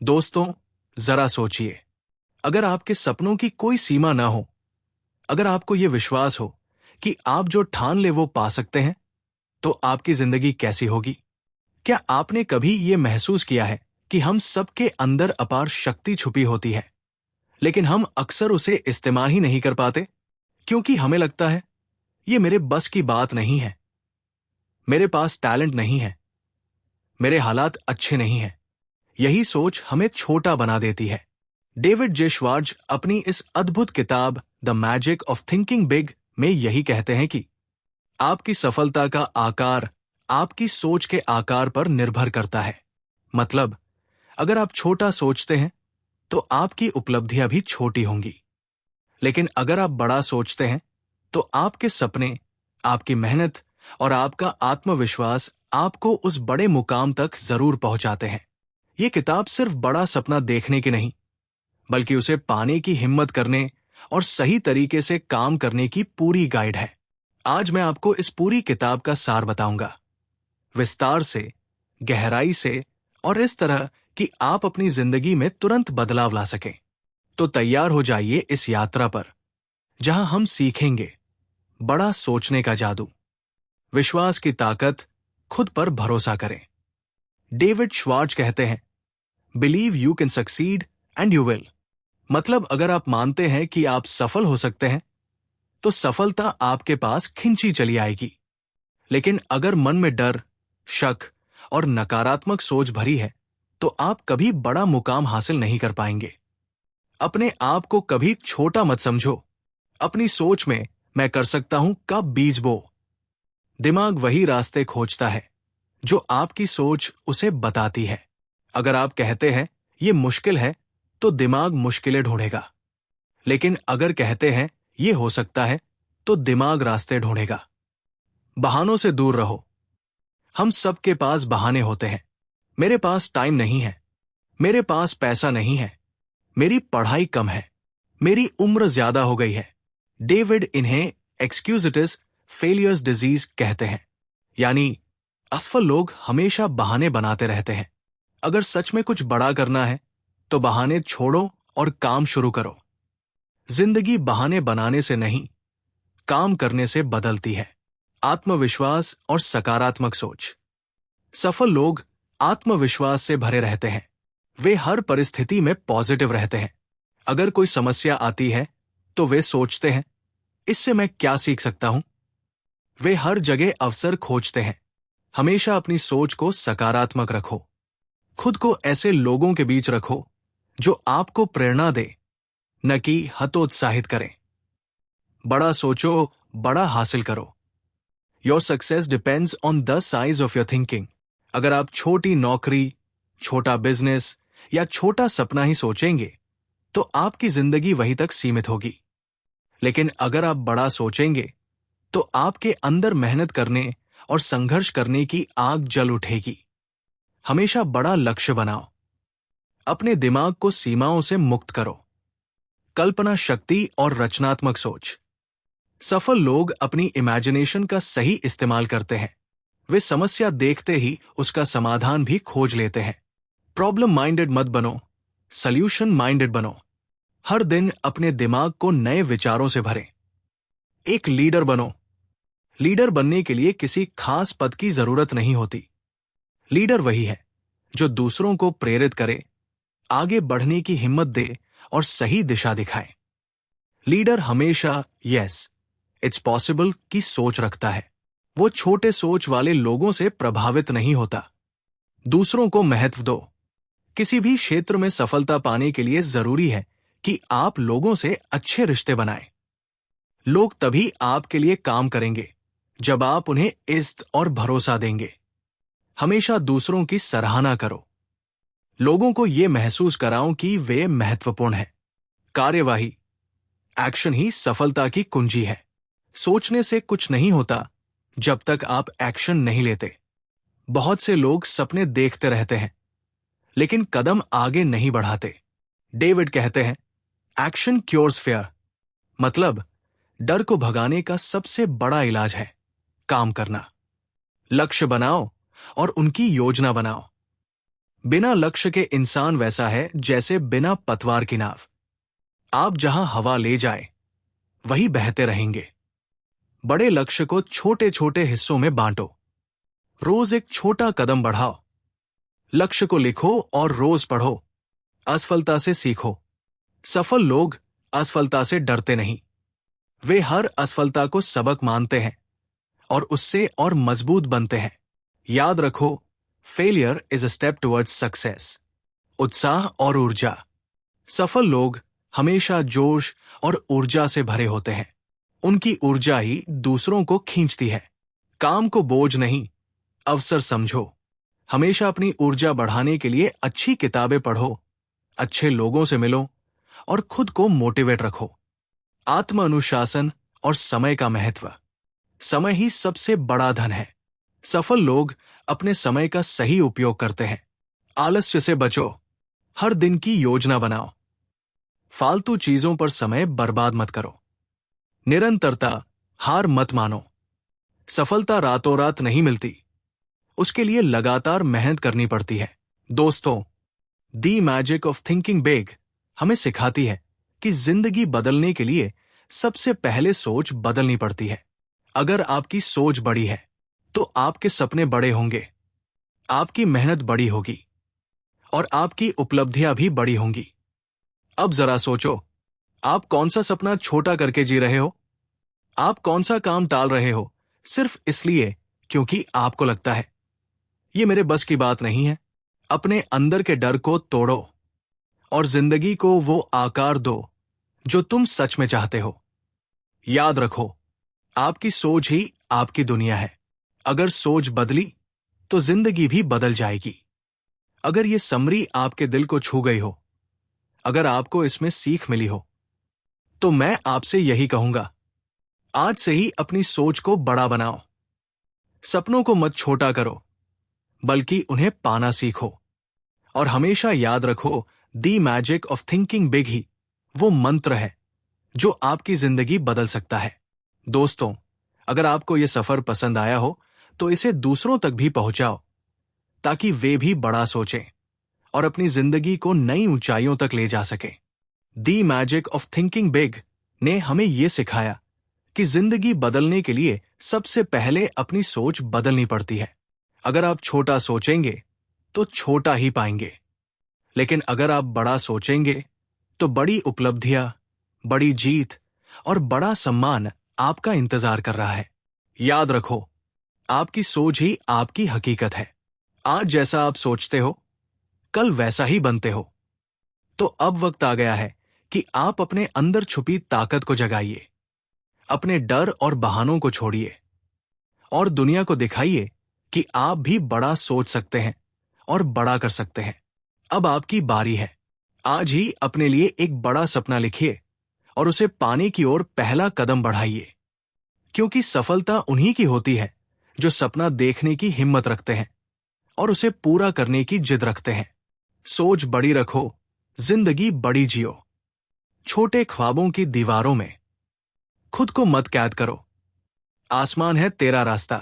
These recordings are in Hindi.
दोस्तों, जरा सोचिए, अगर आपके सपनों की कोई सीमा ना हो, अगर आपको यह विश्वास हो कि आप जो ठान ले वो पा सकते हैं, तो आपकी जिंदगी कैसी होगी? क्या आपने कभी यह महसूस किया है कि हम सबके अंदर अपार शक्ति छुपी होती है, लेकिन हम अक्सर उसे इस्तेमाल ही नहीं कर पाते, क्योंकि हमें लगता है ये मेरे बस की बात नहीं है, मेरे पास टैलेंट नहीं है, मेरे हालात अच्छे नहीं हैं। यही सोच हमें छोटा बना देती है। डेविड जे श्वार्ट्ज अपनी इस अद्भुत किताब the magic of thinking big में यही कहते हैं कि आपकी सफलता का आकार आपकी सोच के आकार पर निर्भर करता है। मतलब, अगर आप छोटा सोचते हैं तो आपकी उपलब्धियां भी छोटी होंगी, लेकिन अगर आप बड़ा सोचते हैं तो आपके सपने, आपकी मेहनत और आपका आत्मविश्वास आपको उस बड़े मुकाम तक जरूर पहुंचाते हैं। यह किताब सिर्फ बड़ा सपना देखने की नहीं, बल्कि उसे पाने की हिम्मत करने और सही तरीके से काम करने की पूरी गाइड है। आज मैं आपको इस पूरी किताब का सार बताऊंगा, विस्तार से, गहराई से, और इस तरह कि आप अपनी जिंदगी में तुरंत बदलाव ला सकें। तो तैयार हो जाइए इस यात्रा पर, जहां हम सीखेंगे बड़ा सोचने का जादू, विश्वास की ताकत, खुद पर भरोसा करें। डेविड श्वार्ट्ज कहते हैं, believe you can succeed and you will. मतलब, अगर आप मानते हैं कि आप सफल हो सकते हैं, तो सफलता आपके पास खिंची चली आएगी। लेकिन अगर मन में डर, शक और नकारात्मक सोच भरी है, तो आप कभी बड़ा मुकाम हासिल नहीं कर पाएंगे। अपने आप को कभी छोटा मत समझो। अपनी सोच में मैं कर सकता हूं का बीज बो। दिमाग वही रास्ते खोजता है जो आपकी सोच उसे बताती है। अगर आप कहते हैं ये मुश्किल है, तो दिमाग मुश्किलें ढूंढेगा। लेकिन अगर कहते हैं ये हो सकता है, तो दिमाग रास्ते ढूंढेगा। बहानों से दूर रहो। हम सबके पास बहाने होते हैं। मेरे पास टाइम नहीं है, मेरे पास पैसा नहीं है, मेरी पढ़ाई कम है, मेरी उम्र ज्यादा हो गई है। डेविड इन्हें एक्सक्यूजिटिस फेलियर्स डिजीज कहते हैं। यानी असफल लोग हमेशा बहाने बनाते रहते हैं। अगर सच में कुछ बड़ा करना है, तो बहाने छोड़ो और काम शुरू करो। जिंदगी बहाने बनाने से नहीं, काम करने से बदलती है। आत्मविश्वास और सकारात्मक सोच। सफल लोग आत्मविश्वास से भरे रहते हैं। वे हर परिस्थिति में पॉजिटिव रहते हैं। अगर कोई समस्या आती है, तो वे सोचते हैं, इससे मैं क्या सीख सकता हूं? वे हर जगह अवसर खोजते हैं। हमेशा अपनी सोच को सकारात्मक रखो। खुद को ऐसे लोगों के बीच रखो जो आपको प्रेरणा दे, न कि हतोत्साहित करें। बड़ा सोचो, बड़ा हासिल करो। Your success depends on the size of your thinking. अगर आप छोटी नौकरी, छोटा बिजनेस या छोटा सपना ही सोचेंगे, तो आपकी जिंदगी वहीं तक सीमित होगी। लेकिन अगर आप बड़ा सोचेंगे, तो आपके अंदर मेहनत करने और संघर्ष करने की आग जल उठेगी। हमेशा बड़ा लक्ष्य बनाओ। अपने दिमाग को सीमाओं से मुक्त करो। कल्पना शक्ति और रचनात्मक सोच। सफल लोग अपनी इमेजिनेशन का सही इस्तेमाल करते हैं। वे समस्या देखते ही उसका समाधान भी खोज लेते हैं। प्रॉब्लम माइंडेड मत बनो, सॉल्यूशन माइंडेड बनो। हर दिन अपने दिमाग को नए विचारों से भरें। एक लीडर बनो। लीडर बनने के लिए किसी खास पद की जरूरत नहीं होती। लीडर वही है जो दूसरों को प्रेरित करे, आगे बढ़ने की हिम्मत दे और सही दिशा दिखाए। लीडर हमेशा यस, इट्स पॉसिबल की सोच रखता है। वो छोटे सोच वाले लोगों से प्रभावित नहीं होता। दूसरों को महत्व दो। किसी भी क्षेत्र में सफलता पाने के लिए जरूरी है कि आप लोगों से अच्छे रिश्ते बनाएं। लोग तभी आपके लिए काम करेंगे जब आप उन्हें इज्जत और भरोसा देंगे। हमेशा दूसरों की सराहना करो। लोगों को यह महसूस कराओ कि वे महत्वपूर्ण हैं। कार्यवाही, एक्शन ही सफलता की कुंजी है। सोचने से कुछ नहीं होता जब तक आप एक्शन नहीं लेते। बहुत से लोग सपने देखते रहते हैं, लेकिन कदम आगे नहीं बढ़ाते। डेविड कहते हैं, एक्शन क्योर्स फियर। मतलब, डर को भगाने का सबसे बड़ा इलाज है काम करना। लक्ष्य बनाओ और उनकी योजना बनाओ। बिना लक्ष्य के इंसान वैसा है जैसे बिना पतवार की नाव। आप जहां हवा ले जाए वही बहते रहेंगे। बड़े लक्ष्य को छोटे छोटे हिस्सों में बांटो। रोज एक छोटा कदम बढ़ाओ। लक्ष्य को लिखो और रोज पढ़ो। असफलता से सीखो। सफल लोग असफलता से डरते नहीं। वे हर असफलता को सबक मानते हैं और उससे और मजबूत बनते हैं। याद रखो, failure is a step towards success. उत्साह और ऊर्जा। सफल लोग हमेशा जोश और ऊर्जा से भरे होते हैं। उनकी ऊर्जा ही दूसरों को खींचती है। काम को बोझ नहीं, अवसर समझो। हमेशा अपनी ऊर्जा बढ़ाने के लिए अच्छी किताबें पढ़ो, अच्छे लोगों से मिलो और खुद को मोटिवेट रखो। आत्म अनुशासन और समय का महत्व। समय ही सबसे बड़ा धन है। सफल लोग अपने समय का सही उपयोग करते हैं। आलस्य से बचो। हर दिन की योजना बनाओ। फालतू चीजों पर समय बर्बाद मत करो। निरंतरता, हार मत मानो। सफलता रातों रात नहीं मिलती, उसके लिए लगातार मेहनत करनी पड़ती है। दोस्तों, दी मैजिक ऑफ थिंकिंग बिग हमें सिखाती है कि जिंदगी बदलने के लिए सबसे पहले सोच बदलनी पड़ती है। अगर आपकी सोच बड़ी है तो आपके सपने बड़े होंगे, आपकी मेहनत बड़ी होगी और आपकी उपलब्धियां भी बड़ी होंगी। अब जरा सोचो, आप कौन सा सपना छोटा करके जी रहे हो? आप कौन सा काम टाल रहे हो सिर्फ इसलिए क्योंकि आपको लगता है ये मेरे बस की बात नहीं है? अपने अंदर के डर को तोड़ो और जिंदगी को वो आकार दो जो तुम सच में चाहते हो। याद रखो, आपकी सोच ही आपकी दुनिया है। अगर सोच बदली तो जिंदगी भी बदल जाएगी। अगर ये समरी आपके दिल को छू गई हो, अगर आपको इसमें सीख मिली हो, तो मैं आपसे यही कहूंगा, आज से ही अपनी सोच को बड़ा बनाओ। सपनों को मत छोटा करो, बल्कि उन्हें पाना सीखो। और हमेशा याद रखो, the magic of thinking big ही वो मंत्र है जो आपकी जिंदगी बदल सकता है। दोस्तों, अगर आपको यह सफर पसंद आया हो तो इसे दूसरों तक भी पहुंचाओ, ताकि वे भी बड़ा सोचें और अपनी जिंदगी को नई ऊंचाइयों तक ले जा सके। दी मैजिक ऑफ थिंकिंग बिग ने हमें यह सिखाया कि जिंदगी बदलने के लिए सबसे पहले अपनी सोच बदलनी पड़ती है। अगर आप छोटा सोचेंगे तो छोटा ही पाएंगे, लेकिन अगर आप बड़ा सोचेंगे तो बड़ी उपलब्धियां, बड़ी जीत और बड़ा सम्मान आपका इंतजार कर रहा है। याद रखो, आपकी सोच ही आपकी हकीकत है। आज जैसा आप सोचते हो, कल वैसा ही बनते हो। तो अब वक्त आ गया है कि आप अपने अंदर छुपी ताकत को जगाइए। अपने डर और बहानों को छोड़िए और दुनिया को दिखाइए कि आप भी बड़ा सोच सकते हैं और बड़ा कर सकते हैं। अब आपकी बारी है। आज ही अपने लिए एक बड़ा सपना लिखिए और उसे पाने की ओर पहला कदम बढ़ाइए, क्योंकि सफलता उन्हीं की होती है जो सपना देखने की हिम्मत रखते हैं और उसे पूरा करने की जिद रखते हैं। सोच बड़ी रखो, जिंदगी बड़ी जियो। छोटे ख्वाबों की दीवारों में खुद को मत कैद करो। आसमान है तेरा रास्ता,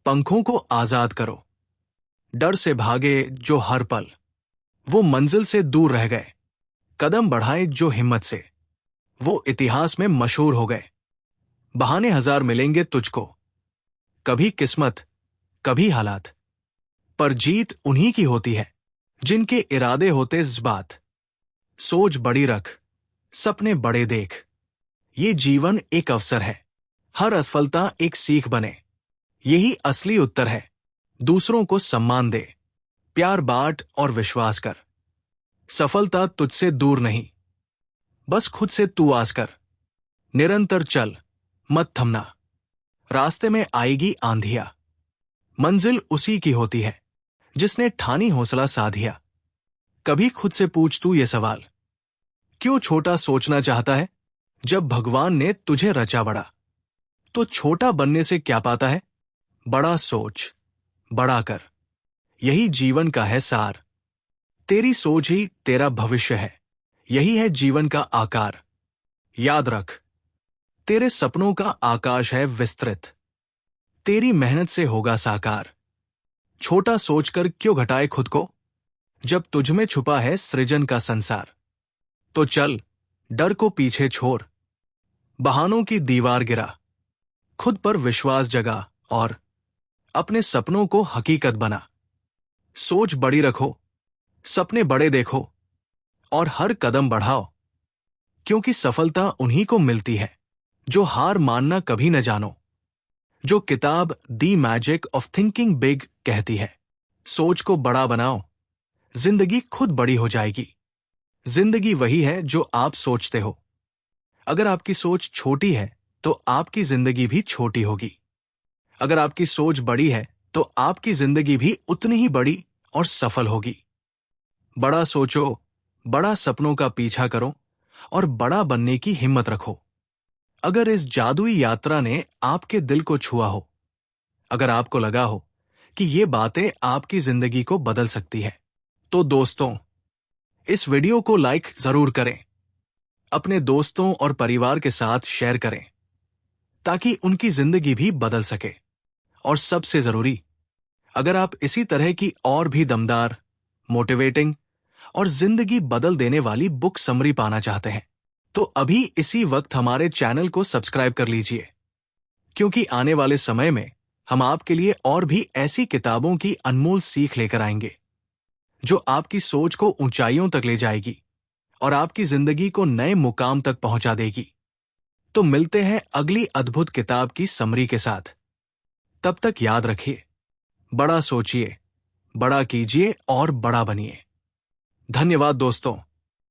पंखों को आजाद करो। डर से भागे जो हर पल, वो मंजिल से दूर रह गए। कदम बढ़ाए जो हिम्मत से, वो इतिहास में मशहूर हो गए। बहाने हजार मिलेंगे तुझको, कभी किस्मत, कभी हालात, पर जीत उन्हीं की होती है जिनके इरादे होते जज्बात। सोच बड़ी रख, सपने बड़े देख। ये जीवन एक अवसर है, हर असफलता एक सीख बने। यही असली उत्तर है। दूसरों को सम्मान दे, प्यार बांट और विश्वास कर। सफलता तुझसे दूर नहीं, बस खुद से तू आस कर। निरंतर चल, मत थमना। रास्ते में आएगी आंधियां, मंजिल उसी की होती है जिसने ठानी हौसला साधिया। कभी खुद से पूछ तू ये सवाल, क्यों छोटा सोचना चाहता है जब भगवान ने तुझे रचा बड़ा? तो छोटा बनने से क्या पाता है? बड़ा सोच, बड़ा कर। यही जीवन का है सार। तेरी सोच ही तेरा भविष्य है, यही है जीवन का आकार। याद रख, तेरे सपनों का आकाश है विस्तृत, तेरी मेहनत से होगा साकार। छोटा सोचकर क्यों घटाए खुद को? जब तुझमें छुपा है सृजन का संसार, तो चल डर को पीछे छोड़, बहानों की दीवार गिरा, खुद पर विश्वास जगा और अपने सपनों को हकीकत बना। सोच बड़ी रखो, सपने बड़े देखो और हर कदम बढ़ाओ, क्योंकि सफलता उन्हीं को मिलती है जो हार मानना कभी न जानो। जो किताब दी मैजिक ऑफ थिंकिंग बिग कहती है, सोच को बड़ा बनाओ, जिंदगी खुद बड़ी हो जाएगी। जिंदगी वही है जो आप सोचते हो। अगर आपकी सोच छोटी है तो आपकी जिंदगी भी छोटी होगी। अगर आपकी सोच बड़ी है तो आपकी जिंदगी भी उतनी ही बड़ी और सफल होगी। बड़ा सोचो, बड़ा सपनों का पीछा करो और बड़ा बनने की हिम्मत रखो। अगर इस जादुई यात्रा ने आपके दिल को छुआ हो, अगर आपको लगा हो कि ये बातें आपकी जिंदगी को बदल सकती है, तो दोस्तों, इस वीडियो को लाइक जरूर करें, अपने दोस्तों और परिवार के साथ शेयर करें, ताकि उनकी जिंदगी भी बदल सके। और सबसे जरूरी, अगर आप इसी तरह की और भी दमदार, मोटिवेटिंग और जिंदगी बदल देने वाली बुक समरी पाना चाहते हैं, तो अभी इसी वक्त हमारे चैनल को सब्सक्राइब कर लीजिए, क्योंकि आने वाले समय में हम आपके लिए और भी ऐसी किताबों की अनमोल सीख लेकर आएंगे, जो आपकी सोच को ऊंचाइयों तक ले जाएगी और आपकी जिंदगी को नए मुकाम तक पहुंचा देगी। तो मिलते हैं अगली अद्भुत किताब की समरी के साथ। तब तक याद रखिए, बड़ा सोचिए, बड़ा कीजिए और बड़ा बनिए। धन्यवाद दोस्तों।